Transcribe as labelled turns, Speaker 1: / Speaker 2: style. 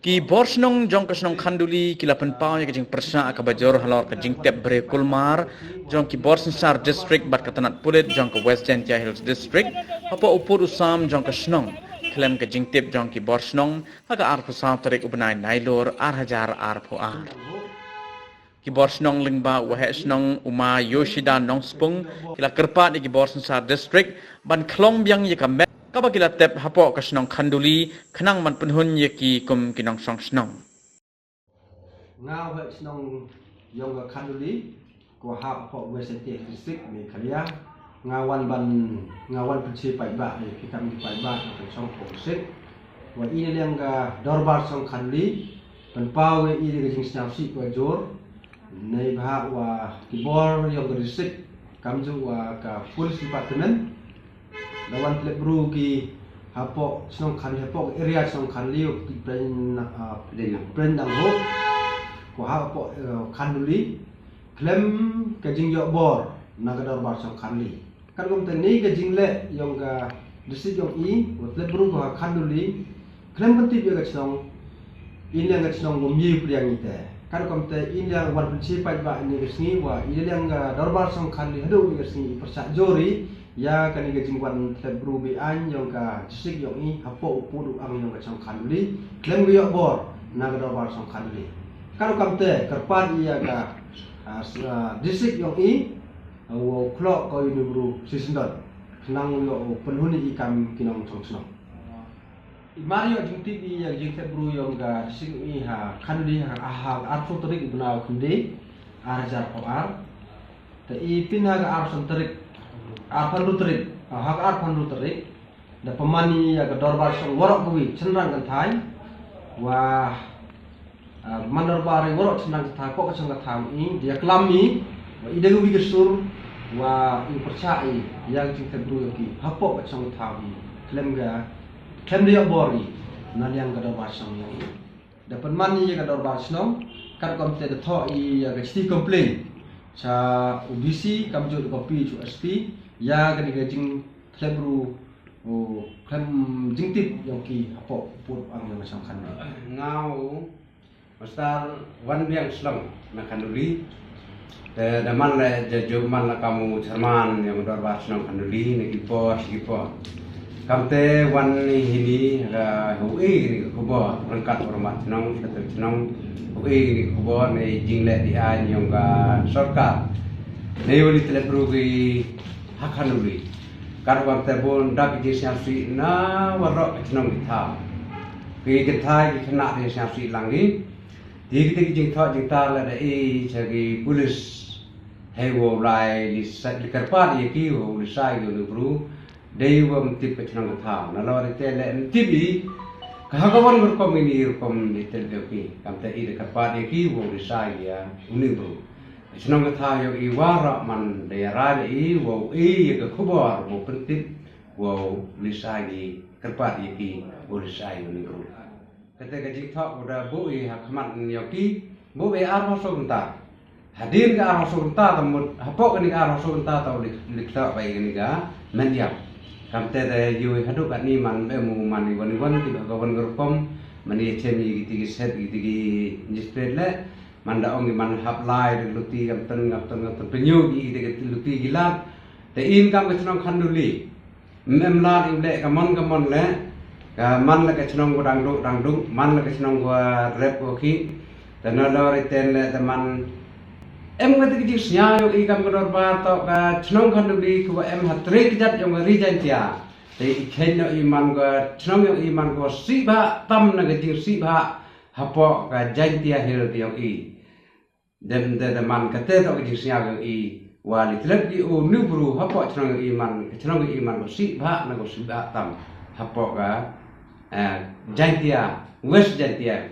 Speaker 1: Ki borsnong jong kesnong khanduli kila penpau ya kajing persa ka bajor halor kajing tep bre kulmar jong ki borsensar district bat katanat pulit jong ke West Gentia Hills district apa upur usam jong kesnong klem kajing tep jong ki borsnong aga ar pusam tarik ubnai nailor ar hajar ar pu ar ki borsnong lingba wahesnong uma Yoshida Nongspung kila kerpat ki borsensar district ban klong biang ya ka kaba kila tep hapok ka senong khanduli khenang man penhun ye ki kum kinong song senong
Speaker 2: ngao he senong yong ka khanduli ko hapok West Gentia district ni khalia ngawan penci pai ba ki kam pai ba ka song sik wa ini yang ka dorbar song khanduli pen pau i de jing snap si ko jor nei ba wa ki bor yong ka district kam ju wa ka police department lawan plek bru ki hapok senong khan hapok area senong khan liu ki brand dang ho ko hapok khanduli klem ka jing yo bor nagador bar senong khan li kan kom tani ka jing le yong ka district yong i plek bru ko khanduli klem kan tip yo ka senong in yang ka senong mo mi priang ite kan kom te in yang wan penci pai ba ni gesni wa in yang ka dorbar senong khan li hadu gesni persa jori ya kan ga jingwan tebru bi an yong ka district yong i hapo upudu ang yong ka song khanduli klem yo bor nagador bar song khanduli kan kamte kerpan iya ka district yong i wo klok ko ini bru sisendon nang yo penhuni i kam kinong song song Mario jingti bi ya jing tebru yong ka district i ha khanduli ha arfu terik ibnau khinde arjar ko ar te i pinaga arson terik arpan lutrik hak arpan lutrik da pemani ya ke dorbar song worok buwi cenrang kan thai wa mandorbar worok cenrang kan thai kok song tham i dia klami wa ide wi gesur wa i percai yang jing tebru ki hapok song tham klem dia bori nan yang ke dorbar song yang i da pemani ya ke dorbar song kan kom te tho i ya ke sti complain sa UBC kam jo kopi chu SP ya kan ga jing tebru kan jing tip yang ki apa put ang yang macam kan
Speaker 3: ngau mastar wan biang slong na khanduli da man la jo man la kamu cerman yang dor ba slong khanduli ni kipo kamte wan hini ga hui ni ko bo rangkat hormat nong satu nong hui ni ko bo ni jing le di an yang ga sarkar nei wali tebru ki hakhanuli karwam tebon dak ji syamsi na warok chnong ditha ki kethai ki khna de syamsi langi di ki jing tho jing ta la dei chagi police hewo lai li sat li karpa di ki ho li sai go bru dei wam tip chnong ditha na lo de te le tibi kahagawan gur komini kom ni tel ki kam te i de karpa di ki ho li sai ya uni bru senong kata yo i wara man daerah i wo i ke khubor wo pentip wo lisai kerpat ki wo lisai ni guru kata gaji thak udah bu i hakmat yo ki bu be ar so unta hadir ka ar so unta tamut hapok ni ar so unta tau likta bai ni ga mendiam kam te de yo hadu kat ni man be mu man ni wan ti ga wan gerkom mani chemi ti set ti jispet le manda ongi man hap lai de luti kam ten penyu gi de luti gilat te in kam ke chnong khanduli mem la im le kamon le ka man la ke chnong dang du man la ke chnong wa rep ko ki te no lo re ten le te man em ga ti ji snya yo i kam dor ba to ka chnong khanduli ko em hatrik jat yo ri jan tia te i khen no i man ga chnong yo i man ko si ba tam na ga ji si ba hapo ka jan tia hil ti yo i dem de man kate to ki sia ga i wali tlep di o nu bru hapo chnong i man ko si ba na ko si ba tam hapo ga jantia west jantia